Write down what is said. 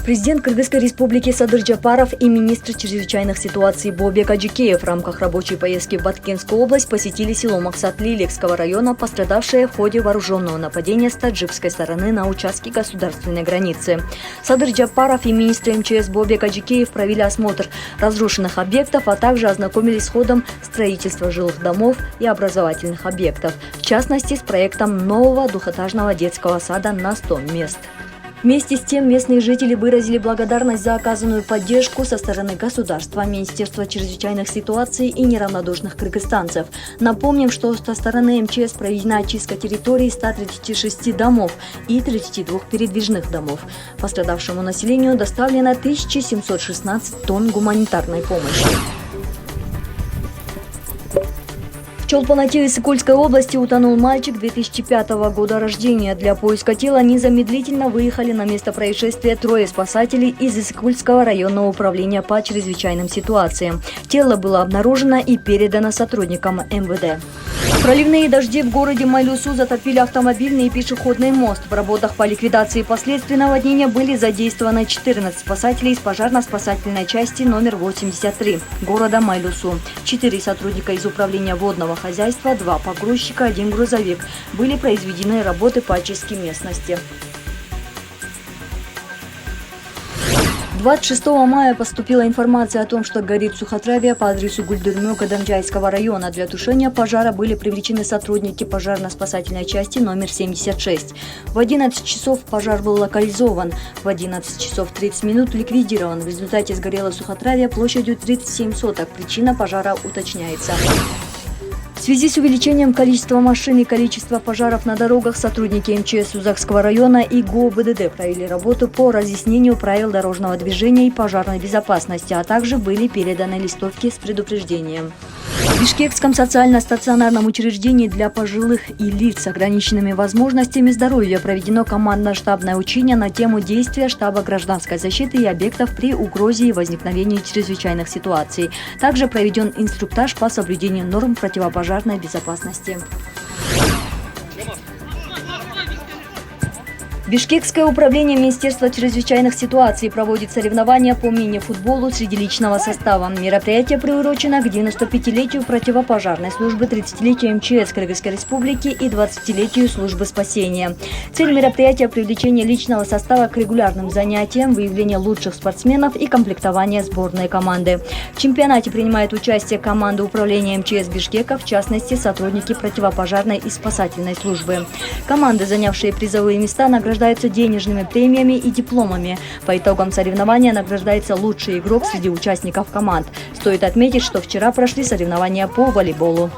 Президент Кыргызской республики Садыр Джапаров и министр чрезвычайных ситуаций Бообек Аджикеев в рамках рабочей поездки в Баткенскую область посетили село Максатли Илекского района, пострадавшее в ходе вооруженного нападения с таджикской стороны на участке государственной границы. Садыр Джапаров и министр МЧС Бообек Аджикеев провели осмотр разрушенных объектов, а также ознакомились с ходом строительства жилых домов и образовательных объектов, в частности с проектом нового двухэтажного детского сада на 100 мест. Вместе с тем местные жители выразили благодарность за оказанную поддержку со стороны государства, Министерства чрезвычайных ситуаций и неравнодушных кыргызстанцев. Напомним, что со стороны МЧС проведена очистка территории 136 домов и 32 передвижных домов. Пострадавшему населению доставлено 1716 тонн гуманитарной помощи. В Чолпонате Иссык-Кульской области утонул мальчик 2005 года рождения. Для поиска тела незамедлительно выехали на место происшествия трое спасателей из Иссык-Кульского районного управления по чрезвычайным ситуациям. Тело было обнаружено и передано сотрудникам МВД. Проливные дожди в городе Майлюсу затопили автомобильный и пешеходный мост. В работах по ликвидации последствий наводнения были задействованы 14 спасателей из пожарно-спасательной части номер 83 города Майлюсу, 4 сотрудника из управления водного хозяйства, 2 погрузчика, 1 грузовик. Были произведены работы по очистке местности. 26 мая поступила информация о том, что горит сухотравье по адресу Гульдурмё Кадамджайского района. Для тушения пожара были привлечены сотрудники пожарно-спасательной части номер 76. В 11 часов пожар был локализован, в 11 часов 30 минут ликвидирован. В результате сгорело сухотравье площадью 37 соток. Причина пожара уточняется. В связи с увеличением количества машин и количества пожаров на дорогах сотрудники МЧС Узакского района и ГОБДД провели работу по разъяснению правил дорожного движения и пожарной безопасности, а также были переданы листовки с предупреждением. В Бишкекском социально-стационарном учреждении для пожилых и лиц с ограниченными возможностями здоровья проведено командно-штабное учение на тему действия штаба гражданской защиты и объектов при угрозе и возникновении чрезвычайных ситуаций. Также проведен инструктаж по соблюдению норм противопожарной безопасности. Бишкекское управление Министерства чрезвычайных ситуаций проводит соревнования по мини-футболу среди личного состава. Мероприятие приурочено к 95-летию противопожарной службы, 30-летию МЧС Кыргызской республики и 20-летию службы спасения. Цель мероприятия – привлечение личного состава к регулярным занятиям, выявление лучших спортсменов и комплектование сборной команды. В чемпионате принимают участие команды управления МЧС Бишкека, в частности, сотрудники противопожарной и спасательной службы. Команды, занявшие призовые места, награждаются денежными премиями и дипломами. По итогам соревнования награждается лучший игрок среди участников команд. Стоит отметить, что вчера прошли соревнования по волейболу.